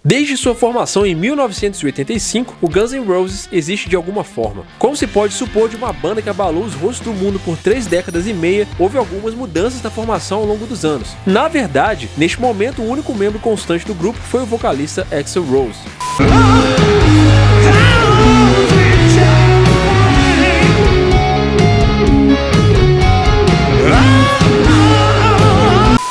Desde sua formação em 1985, o Guns N' Roses existe de alguma forma. Como se pode supor de uma banda que abalou os rostos do mundo por 3 décadas e meia, houve algumas mudanças na formação ao longo dos anos. Na verdade, neste momento o único membro constante do grupo foi o vocalista Axl Rose.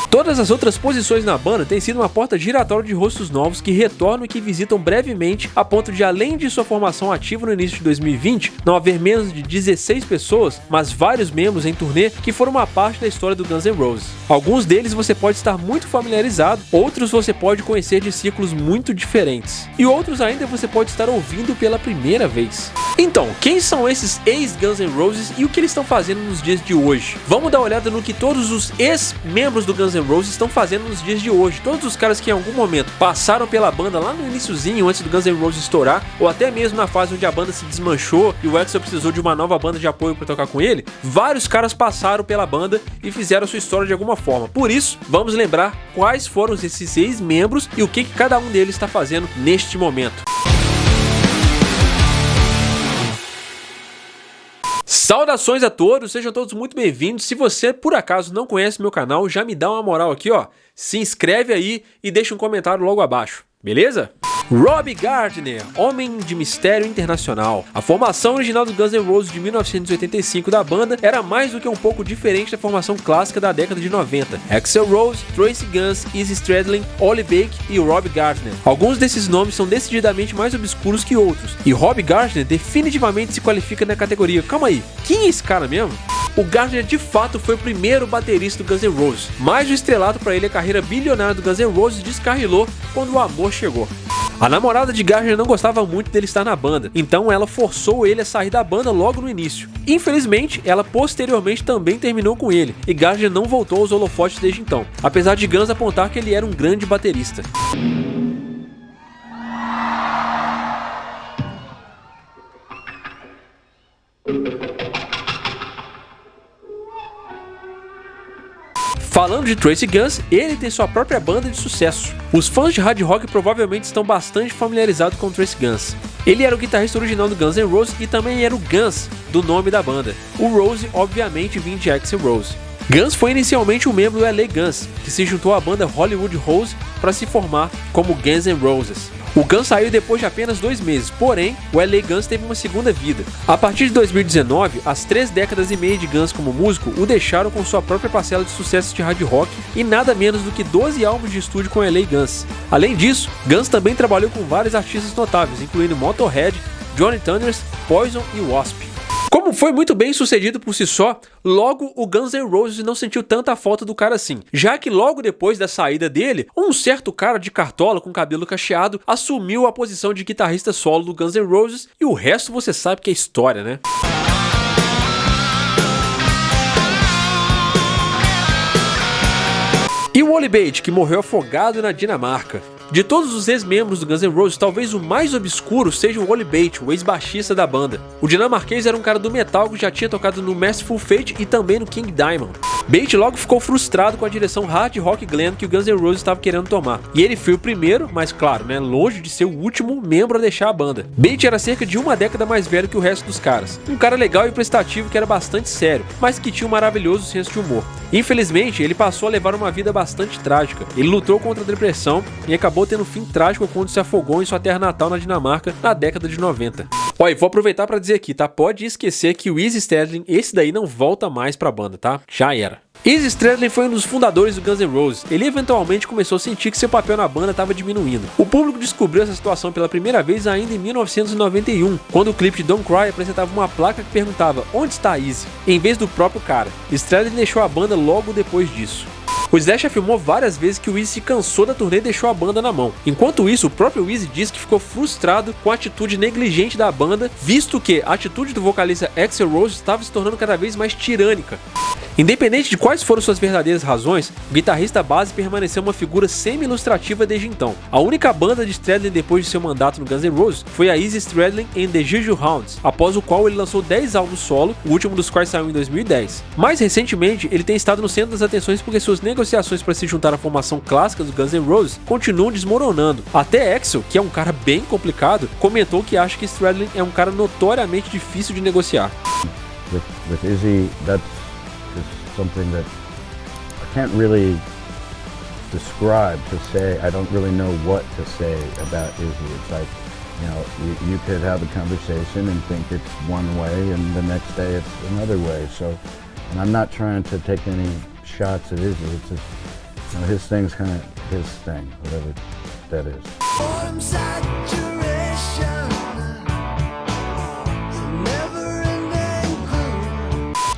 Todas as outras posições na banda têm sido uma porta giratória de rostos novos que retornam e que visitam brevemente, a ponto de, além de sua formação ativa no início de 2020, não haver menos de 16 pessoas, mas vários membros em turnê que foram uma parte da história do Guns N' Roses. Alguns deles você pode estar muito familiarizado, outros você pode conhecer de círculos muito diferentes, e outros ainda você pode estar ouvindo pela primeira vez. Então, quem são esses ex-Guns N' Roses e o que eles estão fazendo nos dias de hoje? Vamos dar uma olhada no que todos os ex-membros do Guns N' Roses estão fazendo nos dias de hoje. Todos os caras que em algum momento passaram pela banda lá no iniciozinho, antes do Guns N' Roses estourar, ou até mesmo na fase onde a banda se desmanchou e o Axl precisou de uma nova banda de apoio para tocar com ele, vários caras passaram pela banda e fizeram sua história de alguma forma. Por isso, vamos lembrar quais foram esses ex-membros e o que cada um deles está fazendo neste momento. Saudações a todos, sejam todos muito bem-vindos. Se você por acaso não conhece meu canal, já me dá uma moral aqui, ó. Se inscreve aí e deixa um comentário logo abaixo, beleza? Rob Gardner, Homem de Mistério Internacional. A formação original do Guns N' Roses de 1985 da banda era mais do que um pouco diferente da formação clássica da década de 90. Axl Rose, Tracy Guns, Izzy Stradlin, Oli Bake e Rob Gardner. Alguns desses nomes são decididamente mais obscuros que outros, e Rob Gardner definitivamente se qualifica na categoria. Calma aí, quem é esse cara mesmo? O Gardner de fato foi o primeiro baterista do Guns N' Roses, mas o estrelato para ele, a carreira bilionária do Guns N' Roses, descarrilou quando o amor chegou. A namorada de Gardner não gostava muito dele estar na banda, então ela forçou ele a sair da banda logo no início. Infelizmente, ela posteriormente também terminou com ele, e Gardner não voltou aos holofotes desde então, apesar de Guns apontar que ele era um grande baterista. Falando de Tracy Guns, ele tem sua própria banda de sucesso. Os fãs de hard rock provavelmente estão bastante familiarizados com Tracy Guns. Ele era o guitarrista original do Guns N' Roses e também era o Guns do nome da banda. O Rose obviamente vinha de Axl Rose. Guns foi inicialmente um membro do LA Guns, que se juntou à banda Hollywood Rose para se formar como Guns N' Roses. O Guns saiu depois de apenas 2 meses, porém, o LA Guns teve uma segunda vida. A partir de 2019, as 3 décadas e meia de Guns como músico o deixaram com sua própria parcela de sucessos de hard rock e nada menos do que 12 álbuns de estúdio com o LA Guns. Além disso, Guns também trabalhou com vários artistas notáveis, incluindo Motorhead, Johnny Thunders, Poison e Wasp. Como foi muito bem sucedido por si só, logo o Guns N' Roses não sentiu tanta falta do cara assim, já que logo depois da saída dele, um certo cara de cartola com cabelo cacheado assumiu a posição de guitarrista solo do Guns N' Roses e o resto você sabe que é história, né? E o Oli Bate, que morreu afogado na Dinamarca. De todos os ex-membros do Guns N' Roses, talvez o mais obscuro seja o Oli Bate, o ex-baixista da banda. O dinamarquês era um cara do metal que já tinha tocado no Mercyful Fate e também no King Diamond. Bate logo ficou frustrado com a direção hard rock glam que o Guns N' Roses estava querendo tomar. E ele foi o primeiro, mas claro, né, longe de ser o último membro a deixar a banda. Bate era cerca de uma década mais velho que o resto dos caras. Um cara legal e prestativo que era bastante sério, mas que tinha um maravilhoso senso de humor. Infelizmente, ele passou a levar uma vida bastante trágica. Ele lutou contra a depressão e acabou tendo um fim trágico quando se afogou em sua terra natal na Dinamarca na década de 90. Olha, vou aproveitar para dizer aqui, tá? Pode esquecer que o Izzy Stradlin, esse daí não volta mais pra banda, tá? Já era. Izzy Stradlin foi um dos fundadores do Guns N' Roses. Ele eventualmente começou a sentir que seu papel na banda estava diminuindo. O público descobriu essa situação pela primeira vez ainda em 1991, quando o clipe de Don't Cry apresentava uma placa que perguntava onde está Izzy, em vez do próprio cara. Stradlin deixou a banda logo depois disso. O Slash afirmou várias vezes que o Izzy se cansou da turnê e deixou a banda na mão. Enquanto isso, o próprio Izzy disse que ficou frustrado com a atitude negligente da banda, visto que a atitude do vocalista Axl Rose estava se tornando cada vez mais tirânica. Independente de quais foram suas verdadeiras razões, o guitarrista base permaneceu uma figura semi-ilustrativa desde então. A única banda de Stradlin depois de seu mandato no Guns N' Roses foi a Izzy Stradlin and the Juju Hounds, após o qual ele lançou 10 álbuns solo, o último dos quais saiu em 2010. Mais recentemente, ele tem estado no centro das atenções porque suas negociações negociações para se juntar à formação clássica do Guns N' Roses continuam desmoronando. Até Axl, que é um cara bem complicado, comentou que acha que Stradlin é um cara notoriamente difícil de negociar. With Izzy, that's just something that I can't really describe to say. I don't really know what to say about Izzy. It's like, you know, you could have a conversation and think it's one way, and the next day it's another way. So, and I'm not trying to take any shots at Izzy. It's just, you know, his thing's kind of his thing, whatever that is.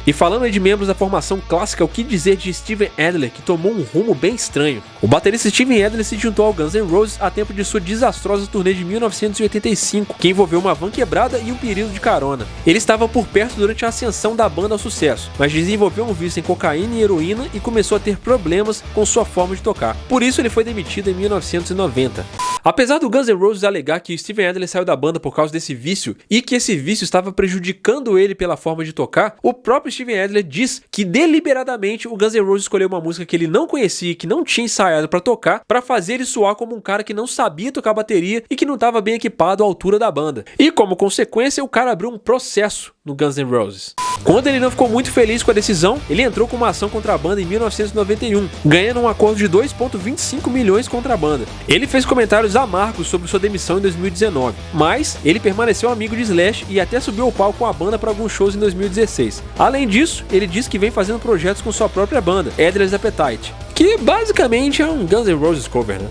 E falando aí de membros da formação clássica, o que dizer de Steven Adler, que tomou um rumo bem estranho? O baterista Steven Adler se juntou ao Guns N' Roses a tempo de sua desastrosa turnê de 1985, que envolveu uma van quebrada e um período de carona. Ele estava por perto durante a ascensão da banda ao sucesso, mas desenvolveu um vício em cocaína e heroína e começou a ter problemas com sua forma de tocar. Por isso ele foi demitido em 1990. Apesar do Guns N' Roses alegar que Steven Adler saiu da banda por causa desse vício e que esse vício estava prejudicando ele pela forma de tocar, o próprio Steven Adler diz que deliberadamente o Guns N' Roses escolheu uma música que ele não conhecia, que não tinha ensaiado para tocar, para fazer ele soar como um cara que não sabia tocar bateria e que não estava bem equipado à altura da banda. E como consequência, o cara abriu um processo no Guns N' Roses. Quando ele não ficou muito feliz com a decisão, ele entrou com uma ação contra a banda em 1991, ganhando um acordo de 2,25 milhões contra a banda. Ele fez comentários amargos sobre sua demissão em 2019, mas ele permaneceu amigo de Slash e até subiu ao palco com a banda para alguns shows em 2016. Além disso, ele diz que vem fazendo projetos com sua própria banda, Adler's Appetite, que basicamente é um Guns N' Roses cover, né?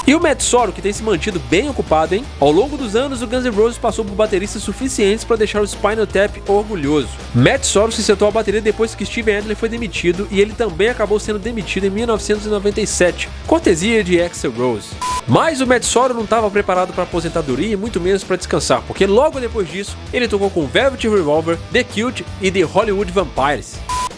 E o Matt Sorum, que tem se mantido bem ocupado, hein? Ao longo dos anos, o Guns N' Roses passou por bateristas suficientes para deixar o Spinal Tap orgulhoso. Matt Sorum se sentou à bateria depois que Steven Adler foi demitido, e ele também acabou sendo demitido em 1997, cortesia de Axl Rose. Mas o Matt Sorum não estava preparado para aposentadoria e muito menos para descansar, porque logo depois disso, ele tocou com Velvet Revolver, The Cult e The Hollywood Vampires.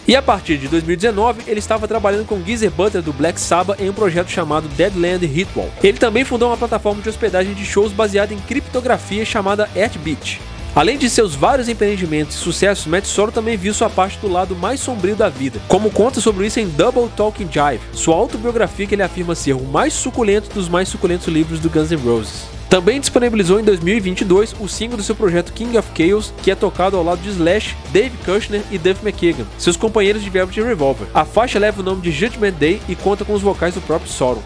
E a partir de 2019, ele estava trabalhando com Geezer Butler do Black Sabbath em um projeto chamado Deadland Ritual. Ele também fundou uma plataforma de hospedagem de shows baseada em criptografia chamada Earthbeat. Além de seus vários empreendimentos e sucessos, Matt Sorum também viu sua parte do lado mais sombrio da vida, como conta sobre isso em Double Talking Jive, sua autobiografia que ele afirma ser o mais suculento dos mais suculentos livros do Guns N' Roses. Também disponibilizou em 2022 o single do seu projeto King of Chaos, que é tocado ao lado de Slash, Dave Kushner e Duff McKagan, seus companheiros de Velvet Revolver. A faixa leva o nome de Judgment Day e conta com os vocais do próprio Sorum.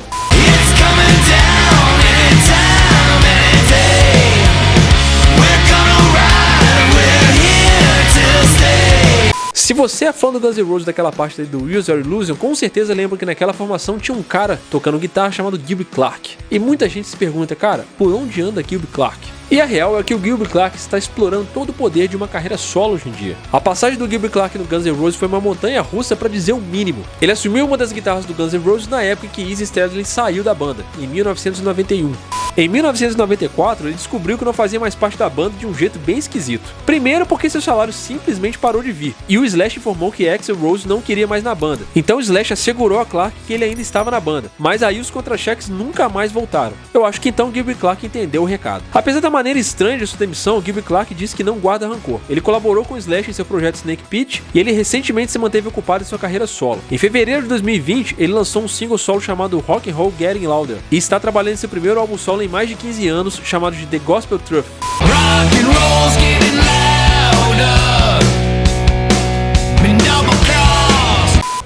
Se você é fã do Guns N' Roses daquela parte do Use Your Illusion, com certeza lembra que naquela formação tinha um cara tocando guitarra chamado Gilby Clarke. E muita gente se pergunta, cara, por onde anda Gilby Clarke? E a real é que o Gilby Clarke está explorando todo o poder de uma carreira solo hoje em dia. A passagem do Gilby Clarke no Guns N' Roses foi uma montanha russa para dizer o mínimo. Ele assumiu uma das guitarras do Guns N' Roses na época que Izzy Stradlin saiu da banda, em 1991. Em 1994, ele descobriu que não fazia mais parte da banda de um jeito bem esquisito. Primeiro porque seu salário simplesmente parou de vir, e o Slash informou que Axl Rose não queria mais na banda. Então o Slash assegurou a Clarke que ele ainda estava na banda, mas aí os contra-cheques nunca mais voltaram. Eu acho que então o Gilby Clarke entendeu o recado. Apesar da maneira estranha de sua demissão, o Gilby Clarke disse que não guarda rancor. Ele colaborou com o Slash em seu projeto Snake Pit, e ele recentemente se manteve ocupado em sua carreira solo. Em fevereiro de 2020, ele lançou um single solo chamado Rock and Roll Getting Louder, e está trabalhando em seu primeiro álbum solo em mais de 15 anos, chamado de The Gospel Truth. Rock and roll's getting louder.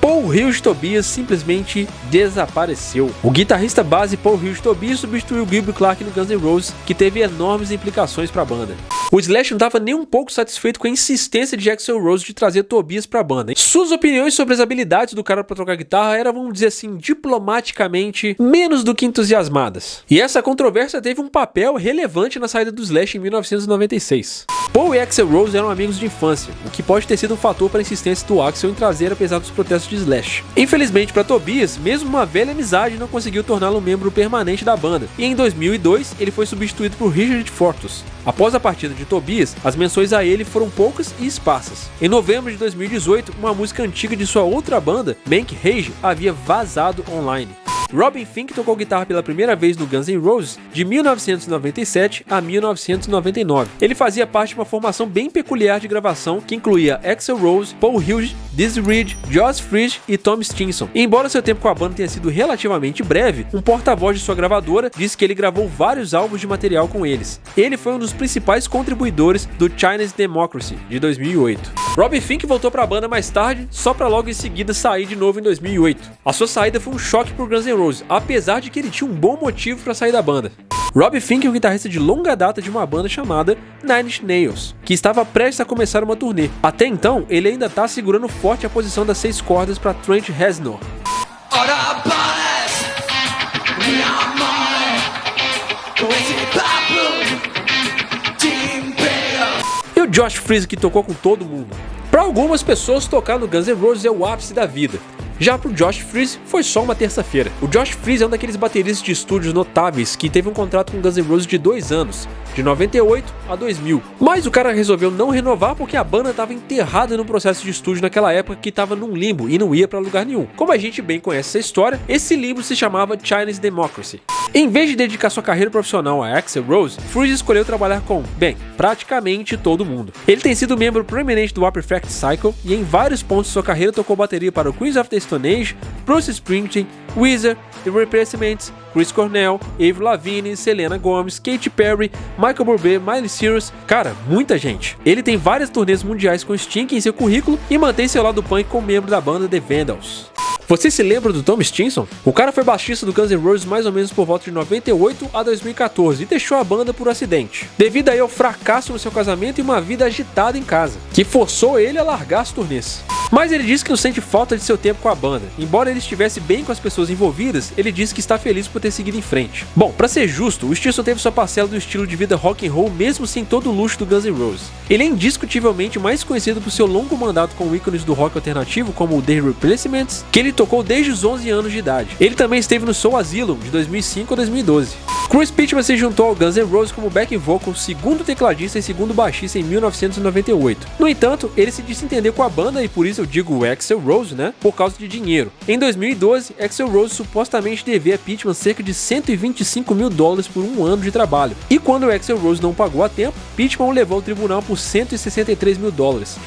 Paul Hughes Tobias simplesmente desapareceu. O guitarrista base Paul Hughes Tobias substituiu Gilby Clarke no Guns N' Roses, que teve enormes implicações para a banda. O Slash não estava nem um pouco satisfeito com a insistência de Axl Rose de trazer Tobias para a banda. Suas opiniões sobre as habilidades do cara para tocar guitarra eram, vamos dizer assim, diplomaticamente menos do que entusiasmadas. E essa controvérsia teve um papel relevante na saída do Slash em 1996. Paul e Axl Rose eram amigos de infância, o que pode ter sido um fator para a insistência do Axl em trazer apesar dos protestos de Slash. Infelizmente para Tobias, mesmo uma velha amizade não conseguiu torná-lo um membro permanente da banda, e em 2002 ele foi substituído por Richard Fortus. Após a partida de Tobias, as menções a ele foram poucas e esparsas. Em novembro de 2018, uma música antiga de sua outra banda, Mank Rage, havia vazado online. Robin Thicke tocou guitarra pela primeira vez no Guns N' Roses de 1997 a 1999. Ele fazia parte de uma formação bem peculiar de gravação que incluía Axl Rose, Paul Hughes, Dizzy Reed, Josh Freese e Tom Stinson. E embora seu tempo com a banda tenha sido relativamente breve, um porta-voz de sua gravadora disse que ele gravou vários álbuns de material com eles. Ele foi um dos principais contribuidores do Chinese Democracy, de 2008. Robin Thicke voltou para a banda mais tarde, só para logo em seguida sair de novo em 2008. A sua saída foi um choque pro Guns N' Roses, apesar de que ele tinha um bom motivo para sair da banda. Robin Thicke é um guitarrista de longa data de uma banda chamada Nine Inch Nails, que estava prestes a começar uma turnê. Até então, ele ainda está segurando forte a posição das 6 cordas para Trent Reznor. E o Josh Freese, que tocou com todo mundo. Para algumas pessoas, tocar no Guns N' Roses é o ápice da vida. Já pro Josh Freese, foi só uma terça-feira. O Josh Freese é um daqueles bateristas de estúdios notáveis que teve um contrato com Guns N' Roses de 2 anos, de 98 a 2000. Mas o cara resolveu não renovar porque a banda estava enterrada no processo de estúdio naquela época que estava num limbo e não ia pra lugar nenhum. Como a gente bem conhece essa história, esse limbo se chamava Chinese Democracy. Em vez de dedicar sua carreira profissional a Axl Rose, Freese escolheu trabalhar com, bem, praticamente todo mundo. Ele tem sido membro proeminente do A Perfect Cycle e em vários pontos de sua carreira tocou bateria para o Queens of the Stone Age, Bruce Springsteen, Weezer, The Replacements, Chris Cornell, Avril Lavigne, Selena Gomez, Katy Perry, Michael Bublé, Miley Cyrus, cara, muita gente. Ele tem várias turnês mundiais com Sting em seu currículo e mantém seu lado punk como membro da banda The Vandals. Você se lembra do Tom Stinson? O cara foi baixista do Guns N' Roses mais ou menos por volta de 98 a 2014 e deixou a banda por acidente, devido aí ao fracasso no seu casamento e uma vida agitada em casa, que forçou ele a largar as turnês. Mas ele disse que não sente falta de seu tempo com a banda. Embora ele estivesse bem com as pessoas envolvidas, ele disse que está feliz por ter seguido em frente. Bom, pra ser justo, o Stinson teve sua parcela do estilo de vida rock and roll mesmo sem todo o luxo do Guns N' Roses. Ele é indiscutivelmente mais conhecido por seu longo mandato com ícones do rock alternativo como o The Replacements, que ele tocou desde os 11 anos de idade. Ele também esteve no Soul Asylum de 2005 a 2012. Chris Pitman se juntou ao Guns N' Roses como backing vocal, segundo tecladista e segundo baixista em 1998. No entanto, ele se desentendeu com a banda e por isso eu digo Axl Rose, né? Por causa de dinheiro. Em 2012, Axl Rose supostamente devia a Pitman cerca de $125 mil por um ano de trabalho. E quando o Axl Rose não pagou a tempo, Pitman o levou ao tribunal por $163 mil.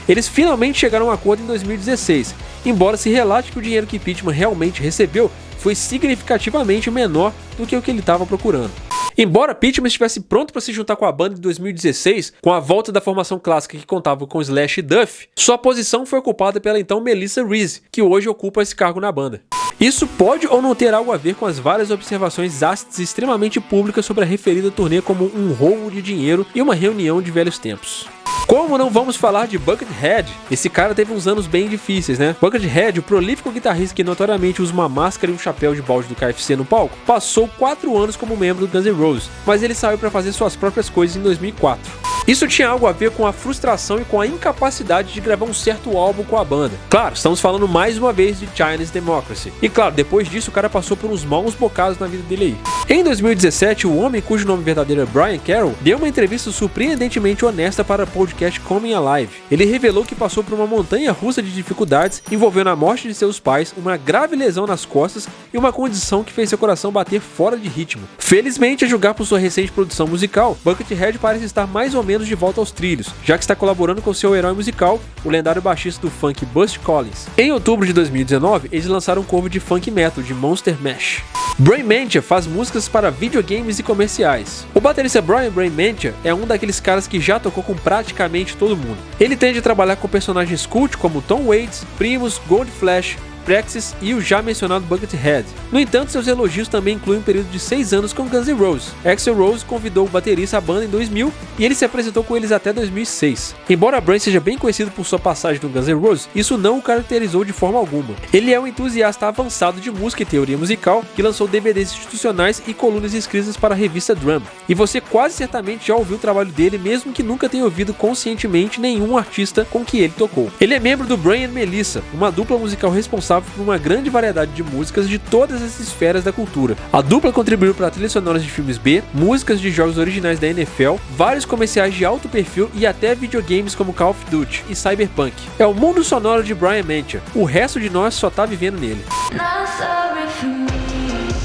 Eles finalmente chegaram a um acordo em 2016, embora se relate que o dinheiro que Pitman realmente recebeu foi significativamente menor do que o que ele estava procurando. Embora Pitman estivesse pronto para se juntar com a banda em 2016, com a volta da formação clássica que contava com Slash e Duff, sua posição foi ocupada pela então Melissa Reese, que hoje ocupa esse cargo na banda. Isso pode ou não ter algo a ver com as várias observações ácidas e extremamente públicas sobre a referida turnê como um roubo de dinheiro e uma reunião de velhos tempos. Como não vamos falar de Buckethead? Esse cara teve uns anos bem difíceis, né? Buckethead, o prolífico guitarrista que notoriamente usa uma máscara e um chapéu de balde do KFC no palco, passou 4 anos como membro do Guns N' Roses, mas ele saiu para fazer suas próprias coisas em 2004. Isso tinha algo a ver com a frustração e com a incapacidade de gravar um certo álbum com a banda. Claro, estamos falando mais uma vez de Chinese Democracy. E claro, depois disso o cara passou por uns maus bocados na vida dele aí. Em 2017, o homem cujo nome verdadeiro é Brian Carroll deu uma entrevista surpreendentemente honesta para o podcast Coming Alive. Ele revelou que passou por uma montanha russa de dificuldades envolvendo a morte de seus pais, uma grave lesão nas costas e uma condição que fez seu coração bater fora de ritmo. Felizmente, a julgar por sua recente produção musical, Buckethead parece estar mais ou menos de volta aos trilhos, já que está colaborando com seu herói musical, o lendário baixista do funk Buzz Collins. Em outubro de 2019, eles lançaram um cover de funk metal de Monster Mash. Brain Mantia faz músicas para videogames e comerciais. O baterista Brian Brain Mantia é um daqueles caras que já tocou com praticamente todo mundo. Ele tende a trabalhar com personagens cult como Tom Waits, Primus, Gold Flash, Praxis e o já mencionado Buckethead. No entanto, seus elogios também incluem um período de 6 anos com Guns N' Roses. Axl Rose convidou o baterista à banda em 2000 e ele se apresentou com eles até 2006. Embora Brian seja bem conhecido por sua passagem no Guns N' Roses, isso não o caracterizou de forma alguma. Ele é um entusiasta avançado de música e teoria musical que lançou DVDs institucionais e colunas escritas para a revista Drum. E você quase certamente já ouviu o trabalho dele, mesmo que nunca tenha ouvido conscientemente nenhum artista com que ele tocou. Ele é membro do Brian and Melissa, uma dupla musical responsável por uma grande variedade de músicas de todas as esferas da cultura. A dupla contribuiu para trilhas sonoras de filmes B, músicas de jogos originais da NFL, vários comerciais de alto perfil e até videogames como Call of Duty e Cyberpunk. É o mundo sonoro de Brian Mantia. O resto de nós só tá vivendo nele. Not sorry for me.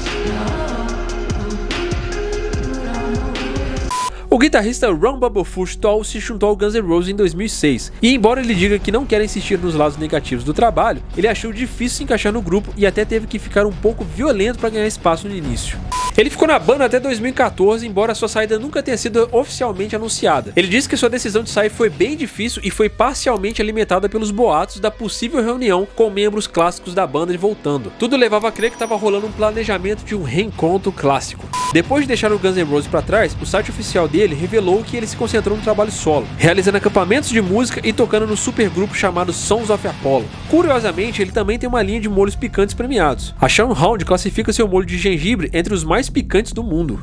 guitarrista Ron Bumblefoot Tall se juntou ao Guns N' Roses em 2006, e embora ele diga que não quer insistir nos lados negativos do trabalho, ele achou difícil se encaixar no grupo e até teve que ficar um pouco violento para ganhar espaço no início. Ele ficou na banda até 2014, embora sua saída nunca tenha sido oficialmente anunciada. Ele disse que sua decisão de sair foi bem difícil e foi parcialmente alimentada pelos boatos da possível reunião com membros clássicos da banda voltando. Tudo levava a crer que estava rolando um planejamento de um reencontro clássico. Depois de deixar o Guns N' Roses para trás, o site oficial dele revelou que ele se concentrou no trabalho solo, realizando acampamentos de música e tocando no supergrupo chamado Sons of Apollo. Curiosamente, ele também tem uma linha de molhos picantes premiados. A Shanhound classifica seu molho de gengibre entre os mais picantes do mundo.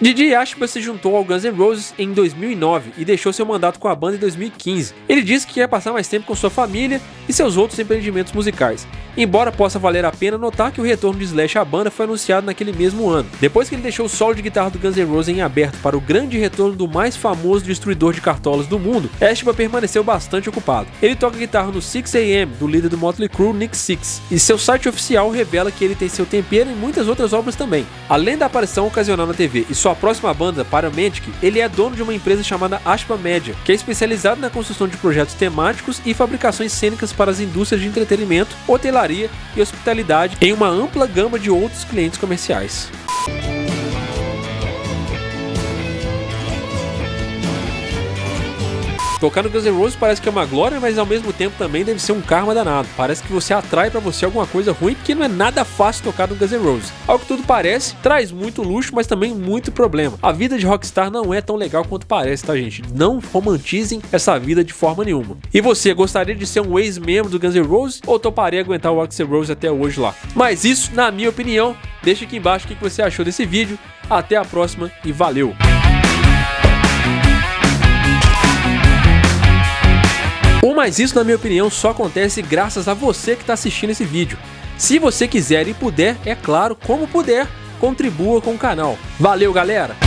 Didi Ashba se juntou ao Guns N' Roses em 2009 e deixou seu mandato com a banda em 2015. Ele disse que quer passar mais tempo com sua família e seus outros empreendimentos musicais, embora possa valer a pena notar que o retorno de Slash à banda foi anunciado naquele mesmo ano. Depois que ele deixou o solo de guitarra do Guns N' Roses em aberto para o grande retorno do mais famoso destruidor de cartolas do mundo, Ashba permaneceu bastante ocupado. Ele toca guitarra no 6 AM, do líder do Motley Crue, Nick Six, e seu site oficial revela que ele tem seu tempero em muitas outras obras também. Além da aparição ocasional na TV e sua próxima banda, Paramantic, ele é dono de uma empresa chamada Ashba Media, que é especializada na construção de projetos temáticos e fabricações cênicas para as indústrias de entretenimento, hotelaria e hospitalidade, em uma ampla gama de outros clientes comerciais. Tocar no Guns N' Roses parece que é uma glória, mas ao mesmo tempo também deve ser um karma danado. Parece que você atrai pra você alguma coisa ruim, porque não é nada fácil tocar no Guns N' Roses. Ao que tudo parece, traz muito luxo, mas também muito problema. A vida de rockstar não é tão legal quanto parece, tá, gente? Não romantizem essa vida de forma nenhuma. E você, gostaria de ser um ex-membro do Guns N' Roses ou toparia aguentar o Axl Rose até hoje lá? Mas isso, na minha opinião, deixa aqui embaixo o que você achou desse vídeo. Até a próxima e valeu! Mas isso, na minha opinião, só acontece graças a você que está assistindo esse vídeo. Se você quiser e puder, é claro, como puder, contribua com o canal. Valeu, galera!